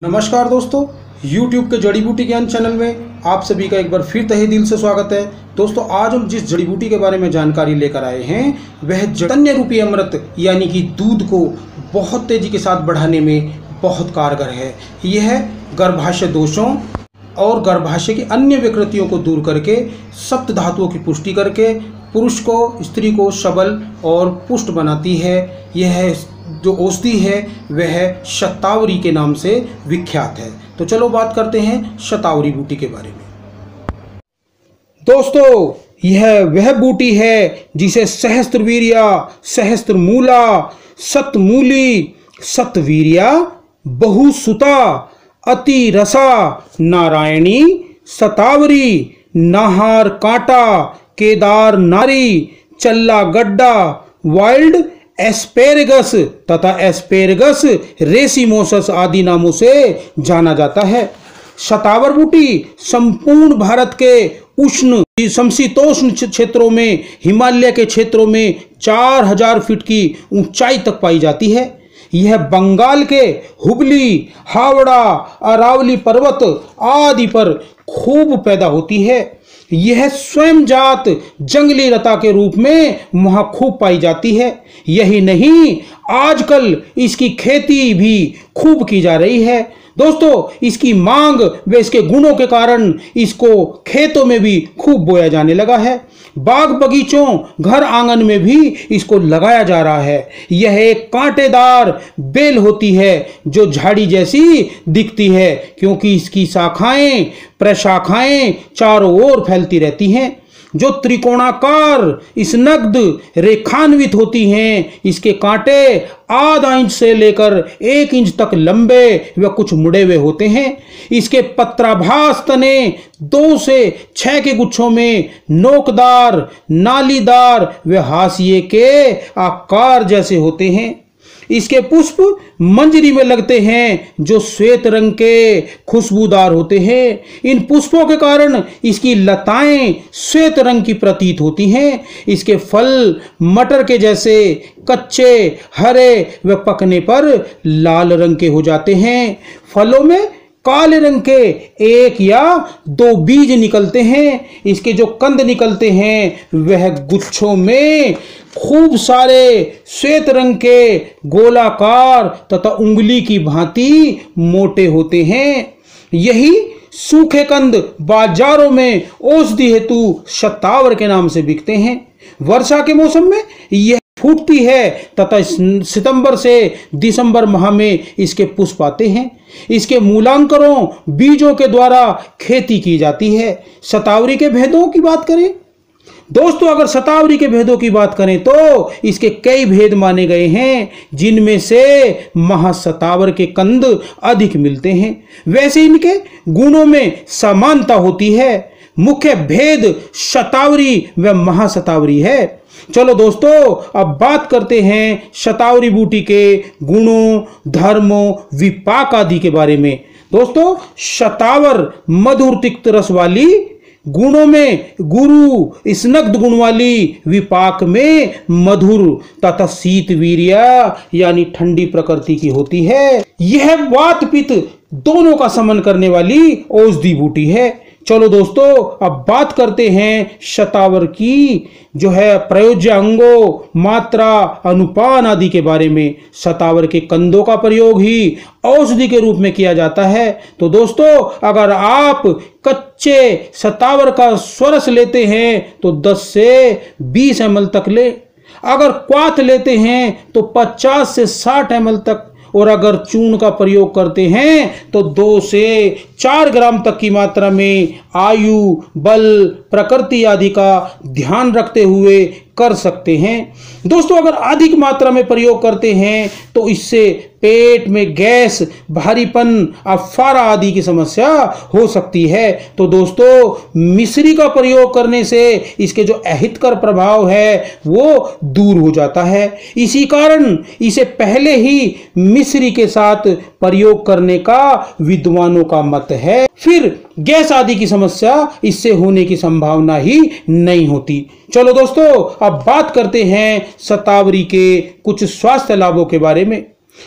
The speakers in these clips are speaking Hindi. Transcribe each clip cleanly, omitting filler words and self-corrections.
नमस्कार दोस्तों, YouTube के जड़ी बूटी ज्ञान चैनल में आप सभी का एक बार फिर तहे दिल से स्वागत है। दोस्तों, आज हम जिस जड़ी बूटी के बारे में जानकारी लेकर आए हैं वह चैतन्य रूपी अमृत यानी कि दूध को बहुत तेजी के साथ बढ़ाने में बहुत कारगर है। यह गर्भाशय दोषों और गर्भाशय की अन्य विकृतियों को दूर करके सप्त धातुओं की पुष्टि करके पुरुष को, स्त्री को सबल और पुष्ट बनाती है। यह जो औषधि है वह शतावरी के नाम से विख्यात है। तो चलो बात करते हैं शतावरी बूटी के बारे में। दोस्तों, यह वह बूटी है जिसे सहस्त्रवीर्या, सहस्त्रमूला, शतमूली, शतवीर्या, बहुसुता, अतिरसा, नारायणी, शतावरी, नाहार कांटा, केदार नारी, चल्ला गड्ढा, वाइल्ड एस्पेरेगस तथा एस्पेरेगस रेसिमोसस आदि नामों से जाना जाता है। शतावर बूटी संपूर्ण भारत के उष्ण समशीतोष्ण क्षेत्रों में, हिमालय के क्षेत्रों में 4000 फीट की ऊंचाई तक पाई जाती है। यह बंगाल के हुबली, हावड़ा, अरावली पर्वत आदि पर खूब पैदा होती है। यह स्वयं जात जंगली लता के रूप में वहां खूब पाई जाती है। यही नहीं, आजकल इसकी खेती भी खूब की जा रही है। दोस्तों, इसकी मांग व इसके गुणों के कारण इसको खेतों में भी खूब बोया जाने लगा है। बाग बगीचों, घर आंगन में भी इसको लगाया जा रहा है। यह एक कांटेदार बेल होती है जो झाड़ी जैसी दिखती है, क्योंकि इसकी शाखाएं, प्रशाखाएं चारों ओर फैलती रहती हैं, जो त्रिकोणाकार स्नग्ध रेखान्वित होती हैं। इसके कांटे आधा इंच से लेकर 1 इंच तक लंबे व कुछ मुड़े हुए होते हैं। इसके पत्राभास तने 2 से 6 के गुच्छों में नोकदार, नालीदार व हाशिए के आकार जैसे होते हैं। इसके पुष्प मंजरी में लगते हैं जो श्वेत रंग के खुशबूदार होते हैं। इन पुष्पों के कारण इसकी लताएं श्वेत रंग की प्रतीत होती हैं। इसके फल मटर के जैसे कच्चे, हरे व पकने पर लाल रंग के हो जाते हैं। फलों में काले रंग के 1 या 2 बीज निकलते हैं। इसके जो कंद निकलते हैं वह गुच्छों में खूब सारे श्वेत रंग के गोलाकार तथा उंगली की भांति मोटे होते हैं। यही सूखे कंद बाजारों में औषधि हेतु शतावर के नाम से बिकते हैं। वर्षा के मौसम में यह फूटती है तथा सितंबर से दिसंबर माह में इसके पुष्प आते हैं। इसके मूलांकरों, बीजों के द्वारा खेती की जाती है। शतावरी के भेदों की बात करें दोस्तों, अगर शतावरी के भेदों की बात करें तो इसके कई भेद माने गए हैं, जिनमें से महाशतावर के कंद अधिक मिलते हैं। वैसे इनके गुणों में समानता होती है। मुख्य भेद शतावरी व महाशतावरी है। चलो दोस्तों, अब बात करते हैं शतावरी बूटी के गुणों, धर्मों, विपाक आदि के बारे में। दोस्तों, शतावर मधुर तिक्त रस वाली, गुणों में गुरु स्नग्ध गुण वाली, विपाक में मधुर तथा शीतवीर्या यानी ठंडी प्रकृति की होती है। यह वात पित्त दोनों का समन करने वाली औषधि बूटी है। चलो दोस्तों, अब बात करते हैं शतावर की जो है प्रयोज्य अंगों, मात्रा, अनुपान आदि के बारे में। शतावर के कंदों का प्रयोग ही औषधि के रूप में किया जाता है। तो दोस्तों, अगर आप कच्चे शतावर का स्वरस लेते हैं तो 10 से 20 ml तक ले। अगर क्वाथ लेते हैं तो 50 से 60 ml तक, और अगर चूर्ण का प्रयोग करते हैं तो 2 से 4 ग्राम तक की मात्रा में आयु, बल, प्रकृति आदि का ध्यान रखते हुए कर सकते हैं। दोस्तों, अगर अधिक मात्रा में प्रयोग करते हैं तो इससे पेट में गैस, भारीपन, अफारा आदि की समस्या हो सकती है। तो दोस्तों, मिश्री का प्रयोग करने से इसके जो अहितकर प्रभाव है वो दूर हो जाता है। इसी कारण इसे पहले ही मिश्री के साथ प्रयोग करने का विद्वानों का मत है। फिर गैस आदि की समस्या इससे होने की संभावना ही नहीं होती। चलो दोस्तों, अब बात करते हैं शतावरी के कुछ स्वास्थ्य लाभों के बारे में।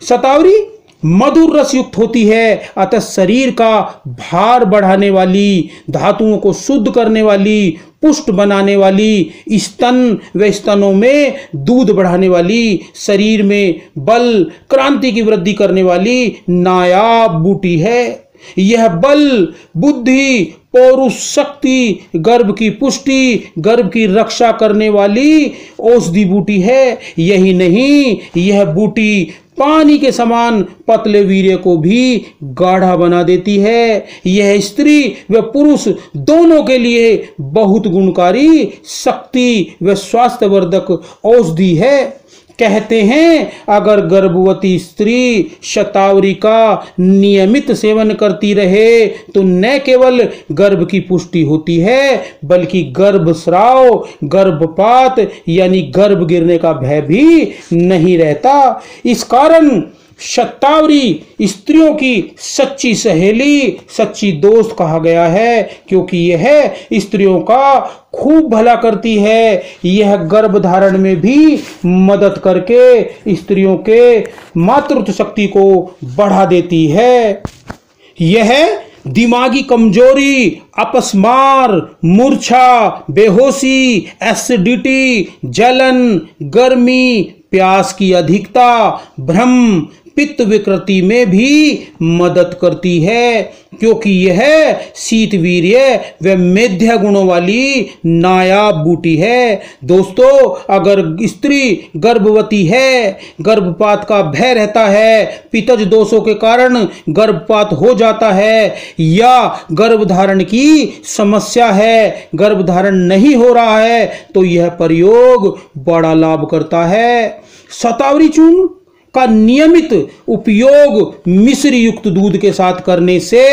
शतावरी मधुर रस युक्त होती है, अतः शरीर का भार बढ़ाने वाली, धातुओं को शुद्ध करने वाली, पुष्ट बनाने वाली, स्तन व स्तनों में दूध बढ़ाने वाली, शरीर में बल क्रांति की वृद्धि करने वाली नायाब बूटी है। यह बल, बुद्धि, पौरुष शक्ति, गर्भ की पुष्टि, गर्भ की रक्षा करने वाली औषधि बूटी है। यही नहीं, यह बूटी पानी के समान पतले वीर्य को भी गाढ़ा बना देती है। यह स्त्री व पुरुष दोनों के लिए बहुत गुणकारी, शक्ति व स्वास्थ्यवर्धक औषधि है। कहते हैं अगर गर्भवती स्त्री शतावरी का नियमित सेवन करती रहे तो न केवल गर्भ की पुष्टि होती है बल्कि गर्भस्राव, गर्भपात यानी गर्भ गिरने का भय भी नहीं रहता। इस कारण शतावरी स्त्रियों की सच्ची सहेली, सच्ची दोस्त कहा गया है, क्योंकि यह स्त्रियों का खूब भला करती है। यह गर्भधारण में भी मदद करके स्त्रियों के मातृत्व शक्ति को बढ़ा देती है। यह दिमागी कमजोरी, अपस्मार, मूर्छा, बेहोशी, एसिडिटी, जलन, गर्मी, प्यास की अधिकता, भ्रम, पित्त विकृति में भी मदद करती है, क्योंकि यह शीत वीर्य व मेध्य गुणों वाली नायाब बूटी है। दोस्तों, अगर स्त्री गर्भवती है, गर्भपात का भय रहता है, पित्तज दोषों के कारण गर्भपात हो जाता है, या गर्भधारण की समस्या है, गर्भधारण नहीं हो रहा है, तो यह प्रयोग बड़ा लाभ करता है। शतावरी चूर्ण का नियमित उपयोग मिश्र युक्त दूध के साथ करने से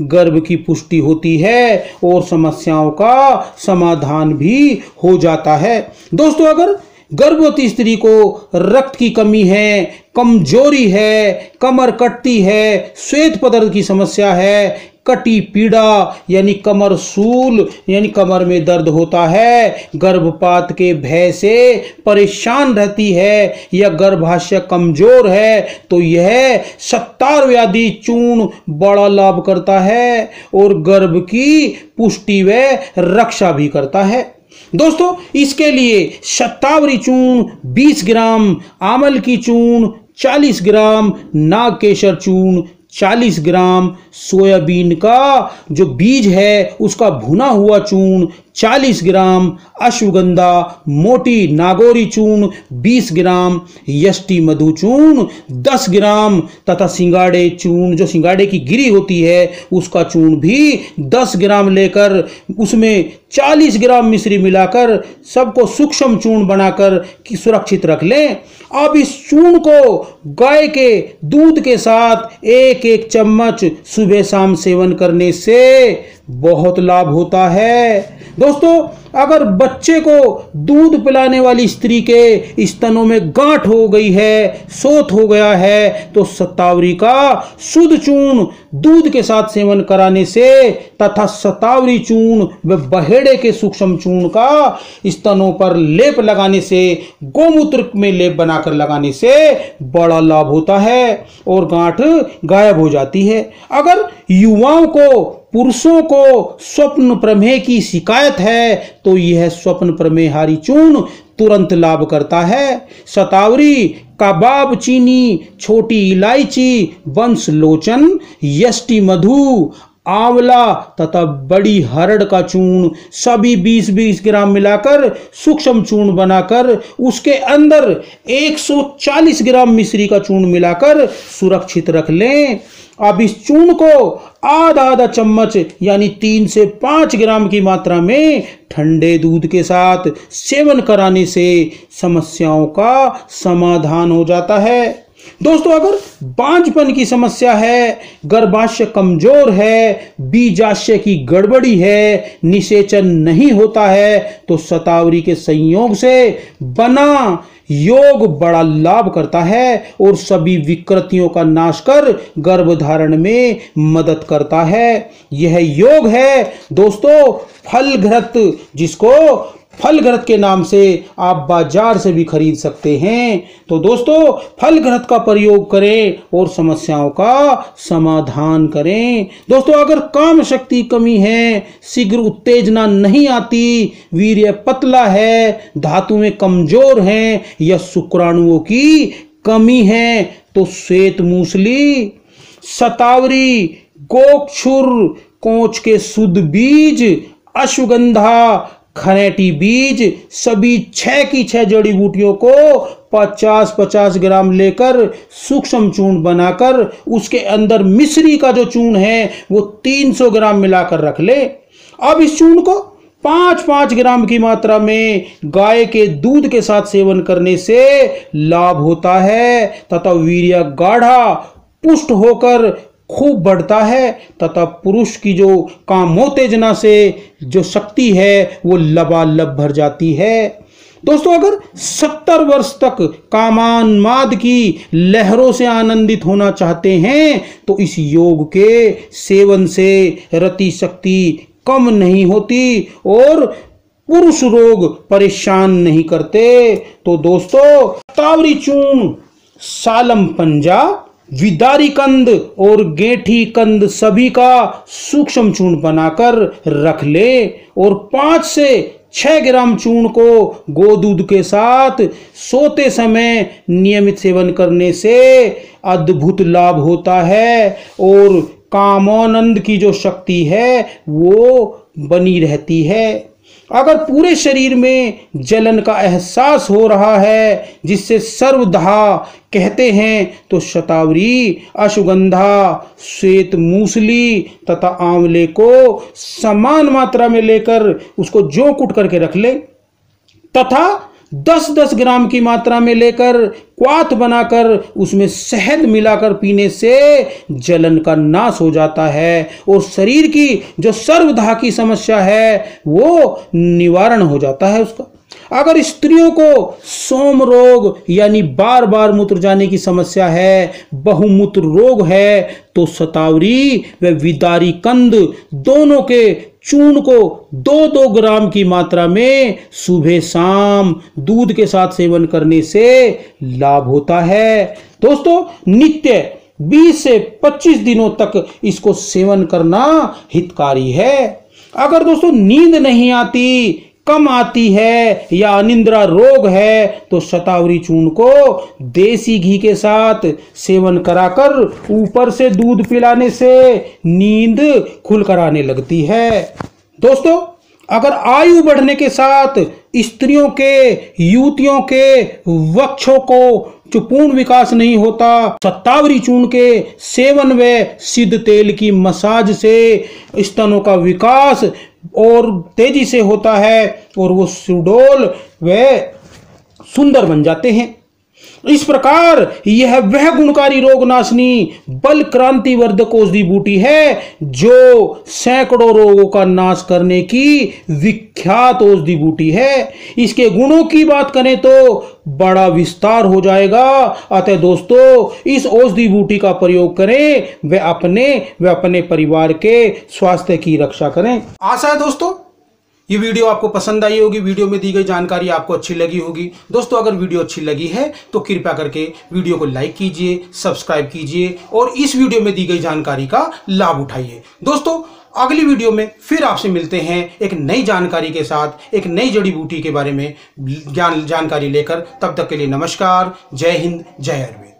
गर्भ की पुष्टि होती है और समस्याओं का समाधान भी हो जाता है। दोस्तों, अगर गर्भवती स्त्री को रक्त की कमी है, कमजोरी है, कमर कटती है, श्वेत पदार्थ की समस्या है, कटी पीड़ा यानी कमर सूल यानी कमर में दर्द होता है, गर्भपात के भय से परेशान रहती है या गर्भाशय कमजोर है, तो यह शतावरी व्याधि चूर्ण बड़ा लाभ करता है और गर्भ की पुष्टि व रक्षा भी करता है। दोस्तों, इसके लिए शतावरी चूर्ण 20 ग्राम, आमल की चूर्ण 40 ग्राम, नागकेसर चूर्ण 40 ग्राम, सोयाबीन का जो बीज है उसका भुना हुआ चूर्ण 40 ग्राम, अश्वगंधा मोटी नागौरी चूर्ण 20 ग्राम, यष्टि मधु चूर्ण 10 ग्राम तथा सिंगाड़े चूर्ण, जो सिंगाड़े की गिरी होती है उसका चूर्ण भी 10 ग्राम लेकर उसमें 40 ग्राम मिश्री मिलाकर सबको सूक्ष्म चूर्ण बनाकर सुरक्षित रख लें। अब इस चूर्ण को गाय के दूध के साथ एक एक चम्मच सुबह शाम सेवन करने से बहुत लाभ होता है। दोस्तों, अगर बच्चे को दूध पिलाने वाली स्त्री के स्तनों में गांठ हो गई है, शोथ हो गया है, तो शतावरी का शुद्ध चूर्ण दूध के साथ सेवन कराने से तथा शतावरी चूर्ण व बहेड़े के सूक्ष्म चूर्ण का स्तनों पर लेप लगाने से, गोमूत्र में लेप बनाकर लगाने से बड़ा लाभ होता है और गांठ गायब हो जाती है। अगर युवाओं को, पुरुषों को स्वप्न प्रमेह की शिकायत है तो यह स्वप्न प्रमेहारी चूर्ण तुरंत लाभ करता है। शतावरी, कबाब चीनी, छोटी इलायची, वंश लोचन, यष्टि मधु, आंवला तथा बड़ी हरड़ का चूर्ण सभी 20-20 ग्राम मिलाकर सूक्ष्म चूर्ण बनाकर उसके अंदर 140 ग्राम मिश्री का चूर्ण मिलाकर सुरक्षित रख लें। अब इस चूर्ण को आधा चम्मच यानी 3 से 5 ग्राम की मात्रा में ठंडे दूध के साथ सेवन कराने से समस्याओं का समाधान हो जाता है। दोस्तों, अगर बांझपन की समस्या है, गर्भाशय कमजोर है, बीजाशय की गड़बड़ी है, निषेचन नहीं होता है, तो शतावरी के संयोग से बना योग बड़ा लाभ करता है और सभी विकृतियों का नाश कर गर्भधारण में मदद करता है। यह योग है दोस्तों फल घृत, जिसको फल घृत के नाम से आप बाजार से भी खरीद सकते हैं। तो दोस्तों फल घृत का प्रयोग करें और समस्याओं का समाधान करें। दोस्तों अगर काम शक्ति कमी है, शीघ्र उत्तेजना नहीं आती, वीर्य पतला है, धातुएं कमजोर हैं या शुक्राणुओं की कमी है तो श्वेत मूसली, शतावरी, गोक्षुर, कोंच के शुद्ध बीज, अश्वगंधा, खनेटी बीज सभी 6 की 6 जड़ी बूटियों को 50-50 ग्राम लेकर सूक्ष्म चूर्ण बनाकर उसके अंदर मिश्री का जो चूर्ण है वो 300 ग्राम मिलाकर रख ले। अब इस चूर्ण को 5-5 ग्राम की मात्रा में गाय के दूध के साथ सेवन करने से लाभ होता है तथा वीर्य गाढ़ा पुष्ट होकर खूब बढ़ता है तथा पुरुष की जो कामोत्तेजना से जो शक्ति है वो लबालब भर जाती है। दोस्तों अगर 70 वर्ष तक कामान्माद की लहरों से आनंदित होना चाहते हैं तो इस योग के सेवन से रति शक्ति कम नहीं होती और पुरुष रोग परेशान नहीं करते। तो दोस्तों तावरी चूर्ण, सालम पंजा, विदारी कंद और गेठी कंद सभी का सूक्ष्म चूर्ण बनाकर रख ले और 5 से 6 ग्राम चूर्ण को गोदूध के साथ सोते समय नियमित सेवन करने से अद्भुत लाभ होता है और कामानंद की जो शक्ति है वो बनी रहती है। अगर पूरे शरीर में जलन का एहसास हो रहा है जिससे सर्वदाह कहते हैं तो शतावरी, अश्वगंधा, श्वेत मूसली तथा आंवले को समान मात्रा में लेकर उसको जो कुट करके रख ले तथा 10-10 ग्राम की मात्रा में लेकर क्वाथ बनाकर उसमें शहद मिलाकर पीने से जलन का नाश हो जाता है और शरीर की जो सर्वदाह की समस्या है वो निवारण हो जाता है उसका। अगर स्त्रियों को सोम रोग यानी बार बार मूत्र जाने की समस्या है, बहुमूत्र रोग है तो शतावरी व विदारी कंद दोनों के चूर्ण को 2-2 ग्राम की मात्रा में सुबह शाम दूध के साथ सेवन करने से लाभ होता है। दोस्तों नित्य 20 से 25 दिनों तक इसको सेवन करना हितकारी है। अगर दोस्तों नींद नहीं आती, कम आती है या अनिद्रा रोग है तो शतावरी चूर्ण को देसी घी के साथ सेवन कराकर ऊपर से दूध पिलाने से नींद खुलकर आने लगती है। दोस्तों अगर आयु बढ़ने के साथ स्त्रियों के, युवतियों के वक्षों को जो पूर्ण विकास नहीं होता, शतावरी चूर्ण के सेवन व सिद्ध तेल की मसाज से स्तनों का विकास और तेजी से होता है और वो सुडौल व सुंदर बन जाते हैं। इस प्रकार यह वह गुणकारी रोगनाशनी बल क्रांति वर्धक औषधि बूटी है जो सैकड़ों रोगों का नाश करने की विख्यात औषधि बूटी है। इसके गुणों की बात करें तो बड़ा विस्तार हो जाएगा। अतः दोस्तों इस औषधि बूटी का प्रयोग करें व अपने परिवार के स्वास्थ्य की रक्षा करें। आशा है दोस्तों ये वीडियो आपको पसंद आई होगी, वीडियो में दी गई जानकारी आपको अच्छी लगी होगी। दोस्तों अगर वीडियो अच्छी लगी है तो कृपया करके वीडियो को लाइक कीजिए, सब्सक्राइब कीजिए और इस वीडियो में दी गई जानकारी का लाभ उठाइए। दोस्तों अगली वीडियो में फिर आपसे मिलते हैं एक नई जानकारी के साथ, एक नई जड़ी बूटी के बारे में जानकारी लेकर। तब तक के लिए नमस्कार, जय हिंद, जय आयुर्वेद।